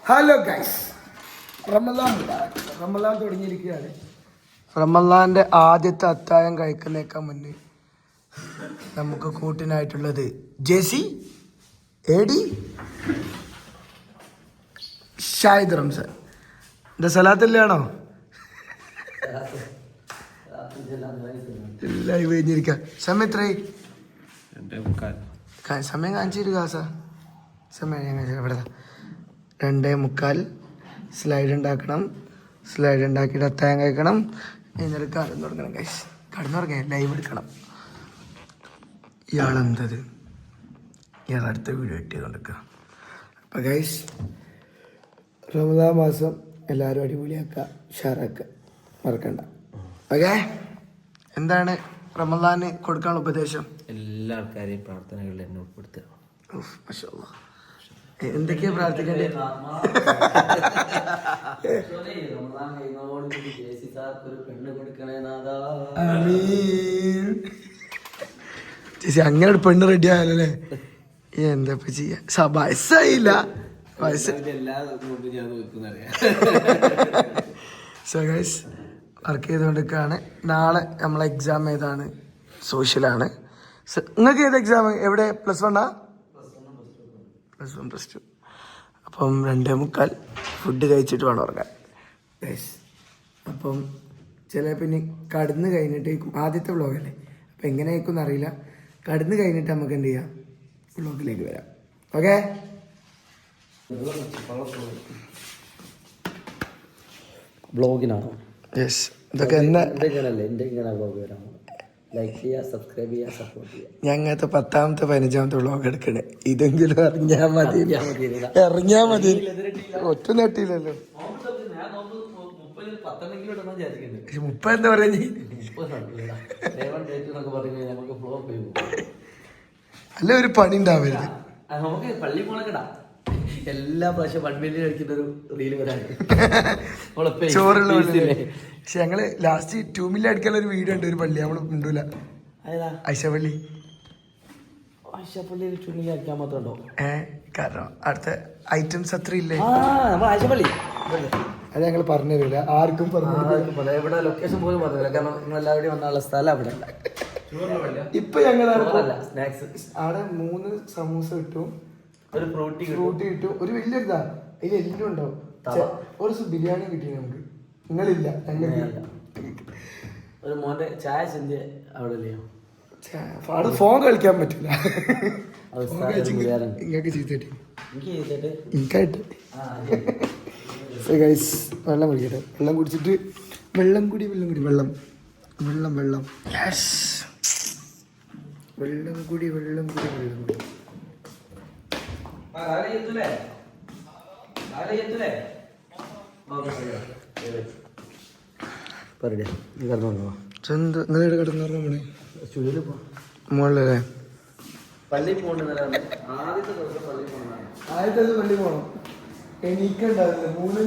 Hello guys, Ramadan തുടങ്ങിയിരിക്കുകയാണ്. റമദാന്റെ ആദ്യത്തെ അത്താഴം കഴിക്കുന്നേക്കാൻ മുന്നേ നമുക്ക് കൂട്ടിനായിട്ടുള്ളത് ജെസി, എഡി, ഷാഹിദ് റംസാൻ. എൻ്റെ സലാത്തില്ലാണോ? ലൈവ് കഴിഞ്ഞിരിക്കാം. സമയം എത്രയായി? സമയം കാണിച്ചിരിക്കുക സാർ. സമയം ഇവിടെ 2:45. സ്ലൈഡ് ഉണ്ടാക്കണം. സ്ലൈഡ് ഉണ്ടാക്കിയിട്ട് അത്താഴം കഴിക്കണം. എന്നിട്ട് കടന്നു തുടങ്ങണം ഗൈസ്. കടന്നുറങ്ങാൻ ലൈവ് എടുക്കണം. ഇയാളെന്തത്? ഇയാൾ അടുത്ത വീഡിയോ എഡിറ്റ് ചെയ്തുകൊണ്ടിരിക്കുക. അപ്പം ഗൈസ്, റമദാൻ മാസം എല്ലാവരും അടിപൊളിയാക്കുക, ഉഷാറാക്കുക, മറക്കണ്ട. ഓക്കെ, എന്താണ് റമദാന് കൊടുക്കാനുള്ള ഉപദേശം? എല്ലാ ആൾക്കാരെയും പ്രാർത്ഥനകളിൽ എന്നെ ഉൾപ്പെടുത്തുക. എന്തൊക്കെയാ പ്രാർത്ഥിക്കണ്ടേ? ചേച്ചി അങ്ങനെ ഒരു പെണ്ണ് റെഡി ആയാലല്ലേ? എന്താ ചെയ്യാ? വയസ്സായില്ല, വർക്ക് ചെയ്തുകൊണ്ടിരിക്കുകയാണ്. നാളെ നമ്മളെ എക്സാം ഏതാണ്? സോഷ്യലാണ്. നിങ്ങൾക്ക് ഏത് എക്സാം? എവിടെ? +1? +1+2. അപ്പം 2:45 ഫുഡ് കഴിച്ചിട്ട് വേണം ഉറങ്ങാൻ ഗൈസ്. അപ്പം ചിലപ്പോൾ ഇനി കടന്ന് കഴിഞ്ഞിട്ടേക്കും. ആദ്യത്തെ വ്ളോഗല്ലേ, അപ്പം എങ്ങനെയായിരിക്കും എന്നറിയില്ല. കടന്ന് കഴിഞ്ഞിട്ട് നമുക്ക് എന്ത് ചെയ്യാം, വ്ളോഗിലേക്ക് വരാം. ഓക്കെ, ബ്ലോഗിനാണോ? യെസ്. ഇതൊക്കെ എന്നാ ലൈക്ക് ചെയ്യുക, സബ്സ്ക്രൈബ് ചെയ്യുക, സപ്പോർട്ട് ചെയ്യുക. ഞങ്ങത്തെ 10ാമത്തെ 15ാമത്തെ വ്ളോഗ് എടുക്കണേ. ഇതെങ്കിലും അറിഞ്ഞാൽ മതി, ഇറങ്ങിയാൽ മതി. ഒറ്റ നെട്ടില്ലല്ലോ. 30 എന്താ പറയുക? അല്ല, ഒരു പണി ഉണ്ടാവരുത്. നമുക്ക് പള്ളി പോണക്കടാ. എല്ലാ പ്രാവശ്യം 1 മില്യൺ കഴിക്കുന്ന ഒരു റീല് വരാൻ ചോറുള്ള. പക്ഷെ ഞങ്ങള് ലാസ്റ്റ് 2 മില്യൺ അടിക്കാനുള്ള ഒരു വീഡിയോ ഉണ്ട്. ഒരു പള്ളി നമ്മള് ഉണ്ടൂല, ഐഷപ്പള്ളി. അടിക്കാൻ മാത്രം കാരണം അടുത്ത ഐറ്റംസ് അത്ര ഇല്ലേ. ആയിഷപ്പള്ളി അത് ഞങ്ങൾ പറഞ്ഞു തരില്ല ആർക്കും. ഇവിടെ ലൊക്കേഷൻ പോലും പറഞ്ഞില്ല, കാരണം നിങ്ങൾ എല്ലാവരും വന്നുള്ള സ്ഥലം അവിടെ. ഇപ്പൊ ഞങ്ങൾ സ്നാക്സ് അവിടെ 3 സമൂസ കിട്ടും, ഒരു ഫ്രൂട്ടി കിട്ടും, ഒരു വലിയൊരിതാ. അതിൽ എല്ലാം ഉണ്ടാവും. ഒരു ബിരിയാണി കിട്ടി നമുക്ക്. നിങ്ങളില്ല, ഒരു മോന്റെ ചായ ചിന്തി അവിടെ ഇല്ലയോ? അവിടെ ഫോൺ കളിക്കാൻ പറ്റില്ല. നിങ്ങൾക്ക് ചീത്തട്ടി എനിക്കായിട്ട്. വെള്ളം കുടിക്കട്ടെ. വെള്ളം കുടിച്ചിട്ട് വെള്ളം കുടി. വെള്ളം കുടി. നിങ്ങളുടെ കിടന്നുറങ്ങണേ മോളല്ലേ? പള്ളി പോകണം. ആദ്യത്തെ പള്ളി പോകണം. എണീക്കണ്ടാവില്ല, 3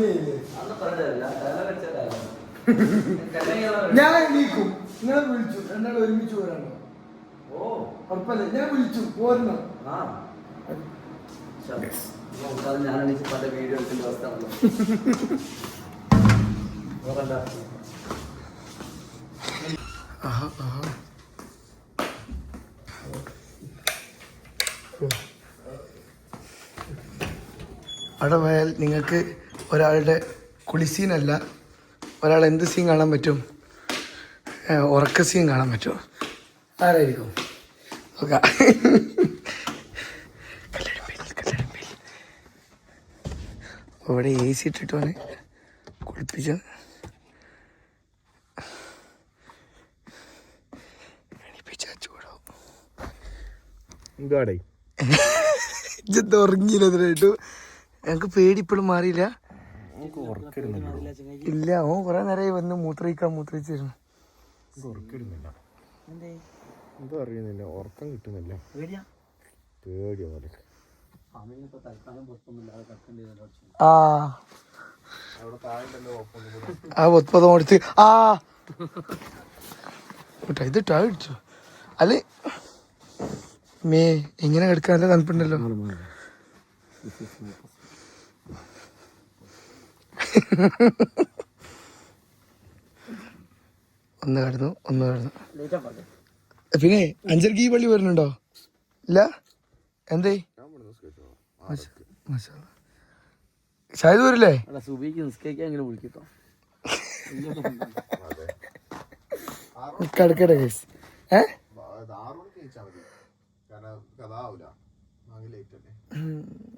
ഞാൻ എണീക്കും. നിങ്ങളെ വിളിച്ചു, എന്നാലും ഒരുമിച്ച് പോരാണോ? ഉറപ്പല്ലേ? ഞാൻ വിളിച്ചു പോരണം. ഞാൻ പല വീഡിയോ എടുക്കുന്ന അവസ്ഥയാണല്ലോ. അവിടെ പോയാൽ നിങ്ങൾക്ക് ഒരാളുടെ കുളിസീനല്ല, ഒരാൾ എന്ത് സീൻ കാണാൻ പറ്റും? ഉറക്ക സീൻ കാണാൻ പറ്റും. ആരായിരിക്കും? ഓക്കെ, ഇവിടെ AC ഇട്ടിട്ടാണ് കുളിപ്പിച്ചത്. ഉറങ്ങിയിട്ടു. ഞങ്ങക്ക് പേടി ഇപ്പോഴും മാറിയില്ല. ഇല്ല, ഓൻ കുറെ നേരമായി വന്ന് മൂത്രയിച്ചിരുന്നു. അറിയുന്നില്ല, ഉറക്കം കിട്ടുന്നില്ല. പേടിയോ കൊടുത്ത് ഇത് അടിച്ചു. അല്ലെ ഇങ്ങനെ കിടക്കാൻ നല്ല തണുപ്പുണ്ടല്ലോ. ഒന്ന് കടന്നു. പിന്നെ 5:30 ഈ പള്ളി വരുന്നുണ്ടോ? ഇല്ല. എന്തേ ഷാഹിദ് വരില്ലേ? സുബിക്ക് നിസ്കരിക്കാൻ എങ്ങനെ വിളിക്കട്ടോ? കിടക്കട്ടെ ഗൈസ്.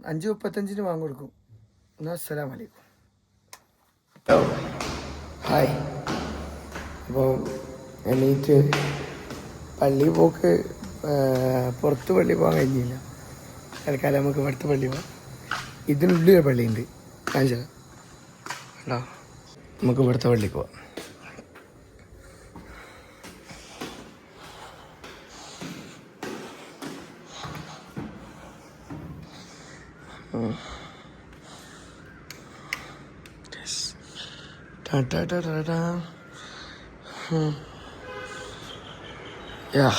5:35 വാങ്ങി കൊടുക്കും. എന്നാ അസ്സലാമു അലൈക്കും. ഹായ്. അപ്പോൾ എണീറ്റ് പള്ളി പോക്ക് പുറത്ത് പള്ളി പോകാൻ കഴിഞ്ഞില്ല. തൽക്കാലം നമുക്ക് ഇവിടുത്തെ പള്ളി പോകാം. ഇതിനുള്ളിൽ പള്ളിയുണ്ട്, കാണിച്ചാൽ കേട്ടോ. നമുക്ക് ഇവിടുത്തെ പള്ളിക്ക് പോവാം. Yeah.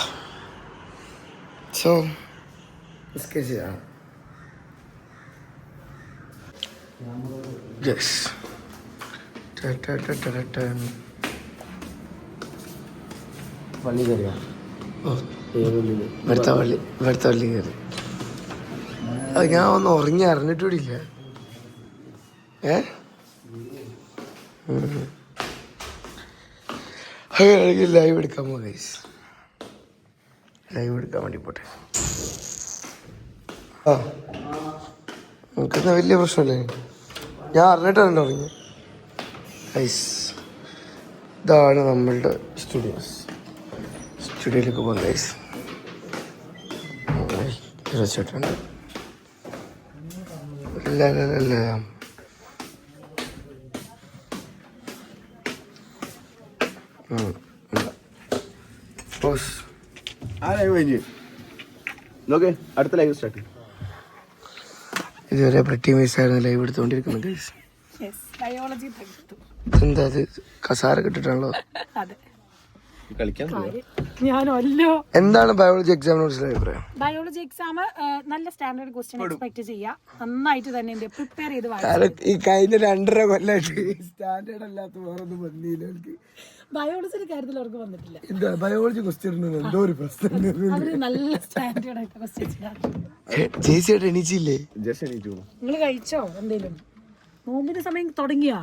So, let's get it out. Yes. പള്ളി കയറിയോ? ഇവിടുത്തെ പള്ളി കയറി. അത് ഞാൻ ഒന്ന് ഉറങ്ങി അറിഞ്ഞിട്ടൂടില്ല. ലൈവ് എടുക്കാൻ പോകാം ഗൈസ്. ലൈവ് എടുക്കാൻ വേണ്ടി പോട്ടെ. ആ നമുക്കെന്നാ വലിയ പ്രശ്നമല്ലേ? ഞാൻ അറിഞ്ഞിട്ടാണ് ഉറങ്ങി ഗൈസ്. ഇതാണ് നമ്മളുടെ സ്റ്റുഡിയോയിലേക്ക് പോകാം ഗൈസ്. ചേട്ടുണ്ട്. ഇല്ല അടുത്ത ലൈവ് സ്റ്റാർട്ട്. ഇതുവരെ പ്രട്ടി മിസ്സായിരുന്നു ലൈവ് എടുത്തുകൊണ്ടിരിക്കുന്നത് ഗൈസ്. എന്താ അത് കസാര കിട്ടിട്ടാണല്ലോ കളിക്കാൻ. എന്താണ് ബയോളജി എക്സാമിനെ കുറിച്ചുള്ള അഭിപ്രായം? ബയോളജി എക്സാം നല്ല സ്റ്റാൻഡേർഡ് ക്വസ്റ്റ്യൻ എക്സ്പെക്ട് ചെയ്യാം. നന്നായിട്ട് തന്നെ പ്രിപ്പയർ ചെയ്ത് ഈ കഴിഞ്ഞ 2.5 കൊല്ലമായിട്ട് സ്റ്റാൻഡേർഡ് അല്ലാത്ത വേറൊന്നും വന്നില്ല. ബയോളജിയുടെ കാര്യത്തിൽ അവർക്ക് വന്നിട്ടില്ല. എന്താ ബയോളജി ക്വസ്റ്റ്യൻ എന്തോ ഒരു പ്രശ്നം. അവര് നല്ല സ്റ്റാൻഡേർഡ് ആയിട്ട് ക്വസ്റ്റ്യൻസ് ചേച്ചിയായിട്ട് എണീച്ചില്ലേ? നിങ്ങൾ കഴിച്ചോ? എന്തേലും നോമ്പിന്റെ സമയം തുടങ്ങിയാ?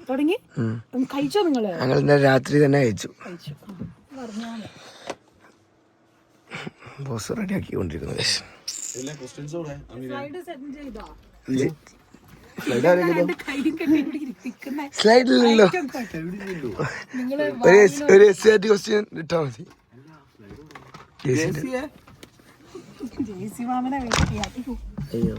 തുടങ്ങി കഴിച്ചോ? നിങ്ങള്? ഞങ്ങൾ ഇന്നലെ രാത്രി തന്നെ കഴിച്ചു. Boss ready ആക്കിക്കൊണ്ടിരിക്കുന്നു. സ്ലൈഡിലല്ലോ ഒരു SCRT ക്വസ്റ്റ്യൻ ഇട്ടാ മതി. അയ്യോ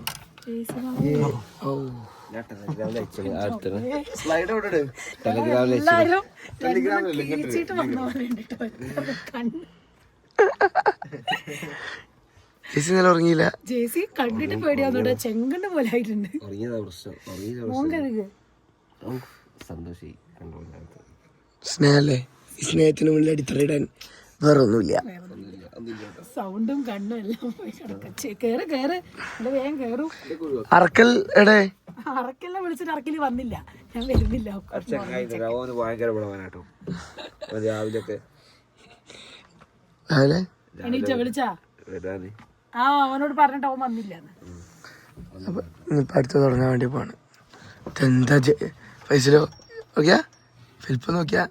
ചേച്ചി ഇന്നലെ ഉറങ്ങിയില്ല. ജേസി കണ്ടിട്ട് പേടിയാവുന്നുണ്ട്. ചെങ്കണ്ണ് പോലെ ആയിട്ടുണ്ട്. സ്നേഹല്ലേ? ഈ സ്നേഹത്തിന് മുന്നിൽ അടിത്തറയിടാൻ വേറെ ഒന്നുമില്ല. സൗണ്ടും കണ്ണും എല്ലാം പോയി കിടക്കും. വേഗം കേറും. അറക്കൽ എടേ? അറക്കെല്ലാം വിളിച്ചിട്ട് അറക്കല് വന്നില്ല. ഞാൻ വരുന്നില്ല. എണീറ്റ വിളിച്ചാ? ആ അവനോട് പറഞ്ഞിട്ട് അവൻ വന്നില്ല. അപ്പൊ ഇനിയിപ്പോ അടുത്ത് തുടങ്ങാൻ വേണ്ടി പോവാണ്. എന്താ പൈസലോ നോക്കിയാ ഫിലിപ്പ് നോക്കിയാ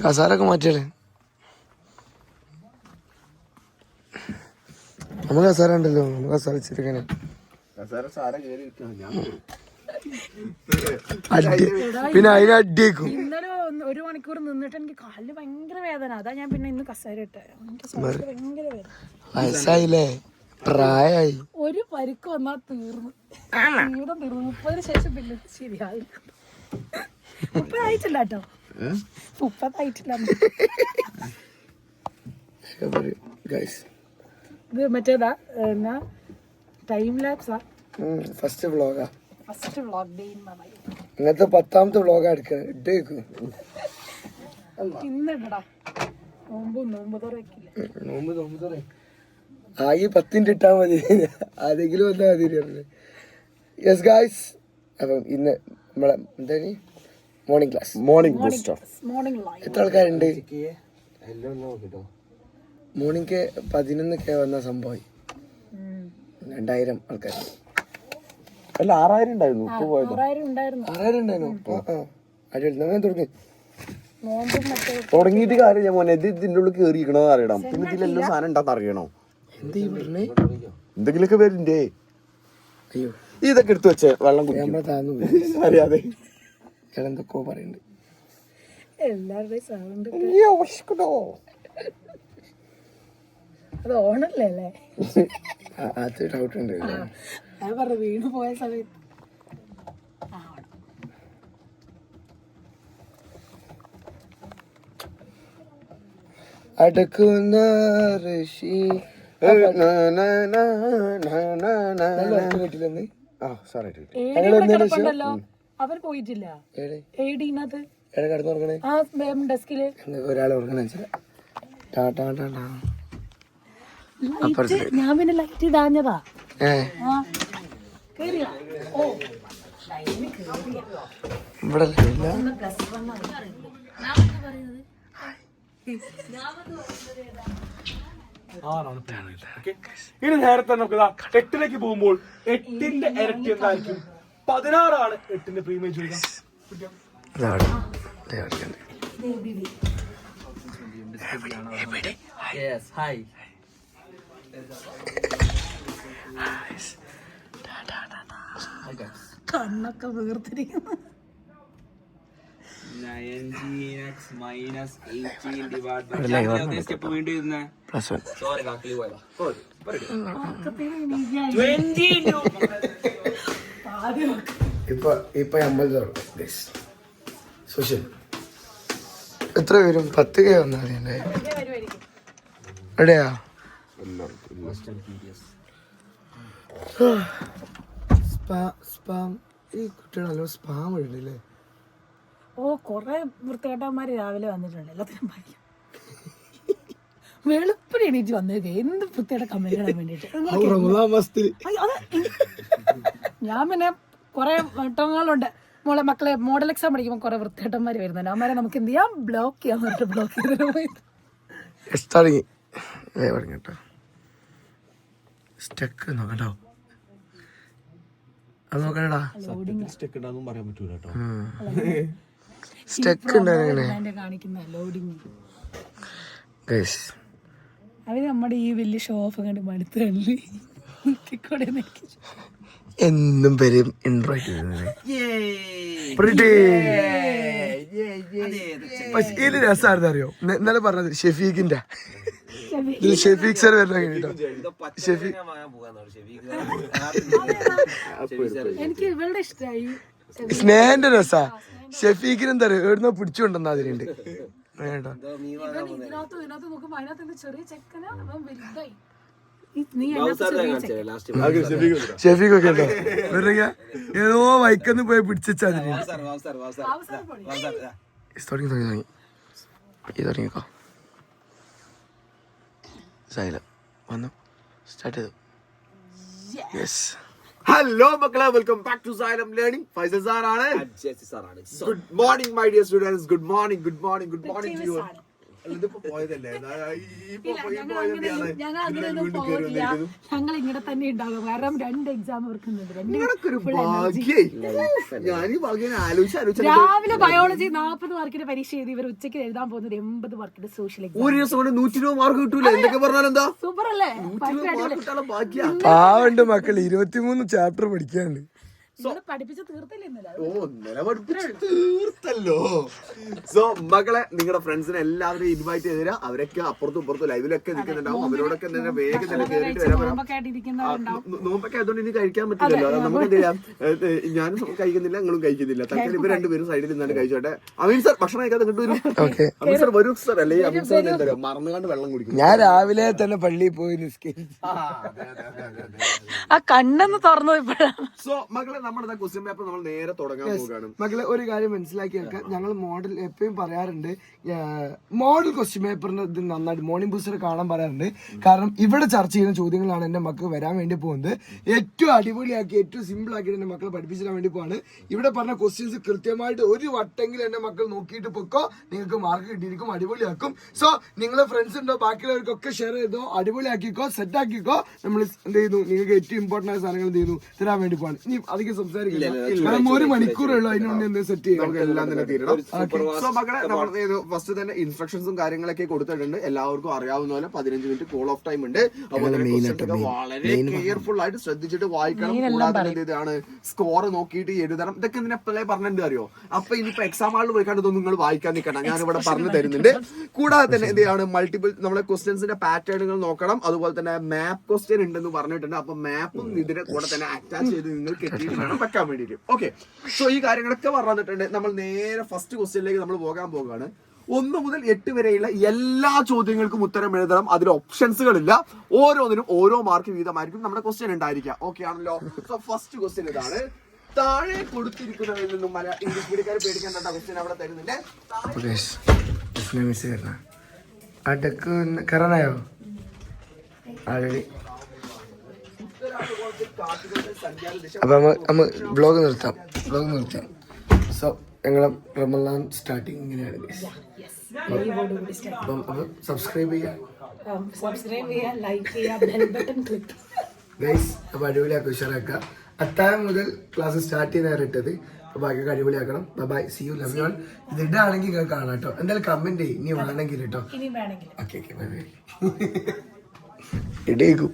കസാരൊക്കെ മാറ്റിയാലേ. നമുക്ക് കസാര ഉണ്ടല്ലോ, നമുക്ക് കസാര വെച്ചിരിക്കണേ. പിന്നെ അതിന് അടിയേക്കും. ഇന്നലെ 1 മണിക്കൂർ നിന്നിട്ട് എനിക്ക് കാലിന് ഭയങ്കര വേദന. അതാ ഞാൻ പിന്നെ ഇന്ന് കസാര ഇട്ടേ. ഭയങ്കര വേദന. വയസ്സായില്ലേ, പ്രായമായി. ഒരു പരിക്ക് വന്നാൽ തീർന്നു, ജീവിതം തീർന്നു. 30 ശേഷം പിന്നെ ശരിയായി. 30 ആയിട്ടില്ല കേട്ടോ, 30 ആയിട്ടില്ല. ഇത് മറ്റേതാ എന്നാ ടൈം ലാപ്സാ. ഫസ്റ്റ് വ്ളോഗാ. First vlog day in my life. ഇന്നത്തെ 10ാമത്തെ വ്ളോഗാ എടുക്കുന്നത്. ഇട്ടേക്കും ഇന്നിടടാ. നോമ്പ് തുറക്കില്ല. നോമ്പ് തുറ ആകെ 10 മിനിറ്റ് ഇട്ടാൽ മതി, ആരെങ്കിലും വന്നാൽ മതി പറഞ്ഞു. യെസ് ഗായ്സ്, അപ്പം ഇന്ന് നമ്മളെ എന്താണ് മോർണിംഗ് ക്ലാസ്, മോർണിംഗ് ബൂസ്റ്റർ. എത്ര ആൾക്കാരുണ്ട്? മോർണിംഗ് 11K വന്ന സംഭവം 2000 ആൾക്കാർ. അല്ല 6000 ഉണ്ടായിരുന്നു ഇപ്പൊ പോയത്. 6000 ഉണ്ടായിരുന്നു. 6000 ഉണ്ടായിരുന്നു. അടിപൊളി. നമ്മൾ തുടങ്ങി നോമ്പും മറ്റേ തുടങ്ങിയിട്ട് കാര്യമില്ല മോനെ, ഇത് ഇതിന്റെ ഉള്ളിൽ കയറിയിരിക്കണോ അറിയണം. പിന്നെ ഇതിലെല്ലാം സാധനം ഉണ്ടാന്ന് അറിയണോ. എന്ത് പറഞ്ഞേ? എന്തെങ്കിലുമൊക്കെ വരില്ലേ. അയ്യോ, ഇതൊക്കെ എടുത്തു വെച്ചേ വെള്ളം കുടിക്കും. നമ്മളെ താന്നു പോയി. അറിയാതെ എന്തൊക്കെയോ പറയുന്നുണ്ട്. എല്ലാവരുടെയും സൗണ്ട് അത് ഓണല്ലേ അല്ലേ? അത് ഡൗട്ട് ഉണ്ട്. ഞാൻ പറഞ്ഞു വീണ് പോയ സമയത്ത് അടക്കുന്ന ഋഷി വീട്ടിലെന്ന് കിടപ്പുണ്ടല്ലോ, അവർ പോയിട്ടില്ല. എടിനകത്ത് എവിടെ കിടന്നുറങ്ങണേ? ആ ഡെസ്കില് ഒരാൾ ഉറങ്ങണ ഞാൻ പിന്നെ ലൈറ്റ് ഇടാഞ്ഞതാ. ഇവിടെ ഇനി നേരത്തെ നമുക്ക് 8ലേക്ക് പോകുമ്പോൾ 8ന്റെ ഇരട്ടി എന്തായിരിക്കും? 16 ആണ് 8ന്റെ പ്രീമിയം ചോദിക്കാം. Yes, hi. കണ്ണൊക്കെ വീർത്തിരിക്കുന്നു. 19x minus 18 divided by step വീണ്ടും ഇരുന്നേ. സോറി കാക്കിലി പോയതാ. 20 ഇപ്പൊ 50 തുടങ്ങും സോഷ്യൽ. എത്ര പേരും 10K വന്നാൽ എവിടെയാ? സ്പാം. ഈ കുട്ടികളല്ലോ സ്പാം ഇടല്ലേ? ഓ, കൊറേ വൃത്തികെട്ടന്മാര് രാവിലെ വന്നിട്ടുണ്ട്. എല്ലാത്തിനും ഭയം. വെളുപ്പിന് എണീറ്റ് വന്നേക്കെ എന്ത് വൃത്തിയുടെ കമന്റ് ഇടാൻ വേണ്ടിട്ട്. ഞാൻ പിന്നെ കൊറേ വട്ടങ്ങളുണ്ട് മോളെ മക്കളെ മോഡൽ എക്സാം പഠിക്കുമ്പോൾ കുറെ വൃത്തികെട്ടന്മാര് വരുന്നുണ്ട്. അവന്മാരെ നമുക്ക് എന്ത് ചെയ്യാം? ബ്ലോക്ക് ചെയ്യാൻ പറഞ്ഞിട്ട് ബ്ലോക്ക് ചെയ്തിട്ട് പോയത്. തുടങ്ങി കേട്ടോ. സ്റ്റക്ക് നോക്കട്ടോ, അത് നോക്കണടാ. സ്റ്റെക്ക് ഉണ്ടാകും പറയാൻ പറ്റൂല കേട്ടോ. സ്റ്റക്ക് കാണിക്കുന്ന ലോഡിങ്. ഗയ്സ്, അവര് നമ്മുടെ ഈ വലിയ ഷോ ഓഫ് കണ്ട് മടുത്ത് കണ്ടി എന്നും പേരും ഇൻട്രോ ചെയ്യുന്നത് ഇത് രസമായിരുന്നു അറിയോ? ഇന്നലെ പറഞ്ഞത് ഷെഫീഖിന്റെ ഷെഫീഖ് സാർ വരണം കേട്ടോ. എനിക്ക് ഇവളുടെ ഇഷ്ടമായി. സ്നേഹന്റെ രസാ. ഷെഫീഖിന് എന്താ പറയുക, എവിടുന്നോ പിടിച്ചുകൊണ്ടെന്നാ അതിലുണ്ട് കേട്ടോ. ഇതിനകത്ത് നോക്കുമ്പോ അതിനകത്ത് ചെറിയ ചെക്കന അവൻ വലുതായി. ഷെഫീഖ് ഒക്കെ ഉണ്ടോ? ഏതോ വൈക്കന്ന് പോയി പിടിച്ചാ തുടങ്ങിക്കോ. സൈലം വന്നു, സ്റ്റാർട്ട് ചെയ്തു. യെസ്, ഹലോ മക്കളെ, welcome back to Xylem learning. Faisal sir ആണ്. Good morning my dear students. Good morning, good morning, good morning to you. ഇതിപ്പോ പോയതല്ലേ, ഞങ്ങൾ ഇങ്ങനെ തന്നെ ഉണ്ടാകും. കാരണം 2 എക്സാം വർക്കുന്നുണ്ട്. രാവിലെ ബയോളജി 40 മാർക്കിന്റെ പരീക്ഷ എഴുതി ഇവർ ഉച്ചയ്ക്ക് എഴുതാൻ പോകുന്നത് 80 മാർക്കിന്റെ സോഷ്യൽ എക്സാം. ഒരു ദിവസം കൊണ്ട് 120 മാർക്ക് കിട്ടൂല. എന്തൊക്കെ പറഞ്ഞാലും എന്താ സൂപ്പർ അല്ലേ? പാവണ്ട് മക്കൾ 23 ചാപ്റ്റർ പഠിക്കാണ്ട്. പഠിപ്പിച്ച് തീർത്തില്ല ഇന്നലെ. തീർത്തല്ലോ. സോ മക്കളെ, നിങ്ങളുടെ ഫ്രണ്ട്സിനെ എല്ലാവരെയും ഇൻവൈറ്റ് ചെയ്തുതരാം. അവരൊക്കെ അപ്പുറത്തും ഇപ്പുറത്തും ലൈവിലൊക്കെ നിൽക്കുന്നുണ്ടാവും. അവരോടൊക്കെ തന്നെ വേഗം തന്നെ കയറിയിട്ട് വരാൻ പറയാം. നോമ്പൊക്കെ ആയതുകൊണ്ട് ഇനി കഴിക്കാൻ പറ്റില്ലല്ലോ. നമുക്ക് എന്ത് ചെയ്യാം? ഞാനും കഴിക്കുന്നില്ല, നിങ്ങളും കഴിക്കുന്നില്ല. തൽക്കാലം ഇവർ രണ്ടുപേരും സൈഡിൽ നിന്നാണ് കഴിച്ചോട്ടെ. അമീൻ സാർ ഭക്ഷണം കഴിക്കാതെ ഇങ്ങോട്ട് വരും. അമീൻ സാർ വരൂ സാർ. അല്ലെങ്കിൽ അമീൻ സാർ എന്താ പറയുക, മറന്നുകൊണ്ട് വെള്ളം കുടിക്കും. ഞാൻ രാവിലെ തന്നെ പള്ളിയിൽ പോയി നിസ്കരിച്ചു. ആ കണ്ണെന്ന് തുറന്നു ഇപ്പോഴാണ്. സോ മക്കളെ, നമ്മുടെ ക്വസ്റ്റ്യൻ പേപ്പർ നമ്മൾ നേരെ തുടങ്ങാൻ പോവുകയാണ്. മക്കളെ ഒരു കാര്യം മനസ്സിലാക്കി വെക്കാം, ഞങ്ങൾ മോഡൽ എപ്പോഴും പറയാറുണ്ട്, മോഡൽ ക്വസ്റ്റ്യൻ പേപ്പറിന്റെ ഇത് നന്നായിട്ട് മോർണിംഗ് ബൂസ്റ്റർ കാണാൻ പറയാറുണ്ട്. കാരണം ഇവിടെ ചർച്ച ചെയ്യുന്ന ചോദ്യങ്ങളാണ് എന്റെ മക്കൾ വരാൻ വേണ്ടി പോകുന്നത്. ഏറ്റവും അടിപൊളിയാക്കി ഏറ്റവും സിമ്പിൾ ആക്കിയിട്ട് എന്റെ മക്കളെ പഠിപ്പിച്ചിടാൻ വേണ്ടി പോവാണ്. ഇവിടെ പറഞ്ഞ ക്വസ്റ്റ്യൻസ് കൃത്യമായിട്ട് ഒരു വട്ടെങ്കിലും എന്റെ മക്കൾ നോക്കിയിട്ട് പൊക്കോ, നിങ്ങൾക്ക് മാർക്ക് കിട്ടിയിരിക്കും, അടിപൊളിയാക്കും. സോ നിങ്ങളെ ഫ്രണ്ട്സ് ഉണ്ടോ ബാക്കിയുള്ളവർക്കൊക്കെ ഷെയർ ചെയ്തോ, അടിപൊളിയാക്കിക്കോ, സെറ്റ് ആക്കിക്കോ. നമ്മൾ എന്ത് ചെയ്യുന്നു, നിങ്ങൾക്ക് ഏറ്റവും ഇമ്പോർട്ടന്റ് ആയ സാധനങ്ങൾ എന്ത് ചെയ്യുന്നു തരാൻ വേണ്ടി പോവാണ്. ഇനി അധികം സംസാരിക്കില്ല, കാരണം 1 മണിക്കൂറേ ഉള്ളൂ അതിനുവേണ്ടി എന്ത് സെറ്റ് ചെയ്യും. നമുക്ക് എല്ലാം തന്നെ തീരണം. സോ മക്കളെ നമ്മൾ ഫസ്റ്റ് തന്നെ ഇൻസ്ട്രക്ഷൻസും കാര്യങ്ങളൊക്കെ കൊടുത്തിട്ടുണ്ട്. എല്ലാവർക്കും അറിയാവുന്ന പോലെ 15 മിനിറ്റ് കോൾ ഓഫ് ടൈം ഉണ്ട്. അതുപോലെ വളരെ കെയർഫുൾ ആയിട്ട് ശ്രദ്ധിച്ചിട്ട് വായിക്കണം. കൂടാതെ എന്താണ് സ്കോർ നോക്കിയിട്ട് എഴുതണം. ഇതൊക്കെ ഇതിനെ എപ്പോഴേ പറഞ്ഞിട്ട് അറിയോ. അപ്പൊ ഇനിയിപ്പോ എക്സാം ഹാളിൽ പോയി കണ്ടതൊന്നും നിങ്ങൾ വായിക്കാൻ നിൽക്കണം, ഞാനിവിടെ പറഞ്ഞു തരുന്നുണ്ട്. കൂടാതെ തന്നെ എന്താണ് മൾട്ടിപ്പിൾ നമ്മളെ ക്വസ്റ്റ്യൻസിന്റെ പാറ്റേണുകൾ നോക്കണം. അതുപോലെ തന്നെ മാപ്പ് ക്വസ്റ്റ്യൻ ഉണ്ടെന്ന് പറഞ്ഞിട്ടുണ്ട്. അപ്പൊ മാപ്പും ഇതിന്റെ കൂടെ തന്നെ അറ്റാച്ച് ചെയ്ത് നിങ്ങൾ കെട്ടിയിട്ട് വേണം വെക്കാൻ വേണ്ടിയിട്ട്. ഓക്കെ, സോ ഈ കാര്യങ്ങളൊക്കെ പറഞ്ഞിട്ടുണ്ട്. നമ്മൾ നേരെ ഫസ്റ്റ് ക്വസ്റ്റ്യനിലേക്ക് നമ്മൾ പോകാൻ പോകുകയാണ്. 1 മുതൽ 8 വരെയുള്ള എല്ലാ ചോദ്യങ്ങൾക്കും ഉത്തരം എഴുതണം. അതിൽ ഓപ്ഷൻസുകളില്ല. ഓരോന്നിനും ഓരോ മാർക്ക് വീതമായിരിക്കും നമ്മുടെ ക്വസ്റ്റ്യൻ ഉണ്ടായിരിക്കുക. ഓക്കെ ആണല്ലോ. സോ ഫസ്റ്റ് ക്വസ്റ്റ്യൻ ഇതാണ്. താഴെ കൊടുത്തിരിക്കുന്നതിൽ നിന്നും ഇംഗ്ലീഷ് മീഡിയക്കാർ പേടിക്കേണ്ട ക്വസ്റ്റ്യൻ അവിടെ തരുന്നുണ്ട്. കയറാനായോ ആൾറെഡി? അപ്പൊ നമ്മ വ്ലോഗ് നിർത്താം. സോ ഞങ്ങളെ റമളാൻ സ്റ്റാർട്ടിങ് ഇങ്ങനെയാണ്. അപ്പം സബ്സ്ക്രൈബ് ചെയ്യാം ലൈക്ക് ചെയ്യുക, ബെൽ ബട്ടൺ ക്ലിക്ക്. ഗൈസ്. അപ്പൊ അടിപൊളിയാക്കുക, ഉഷാറാക്കുക. അത്താഴം മുതൽ ക്ലാസ് സ്റ്റാർട്ട് ചെയ്യുന്ന ഇട്ടത്. അപ്പൊ ബാക്കിയൊക്കെ അടിപൊളിയാക്കണം. Bye, see you, love you all. ഇത് ഇടാണെങ്കിൽ നിങ്ങൾക്ക് കാണാം കേട്ടോ. എന്തായാലും കമന്റ് ചെയ്യും ഇനി വേണമെങ്കിൽ കേട്ടോ. Okay, bye bye. ഇടേക്കും.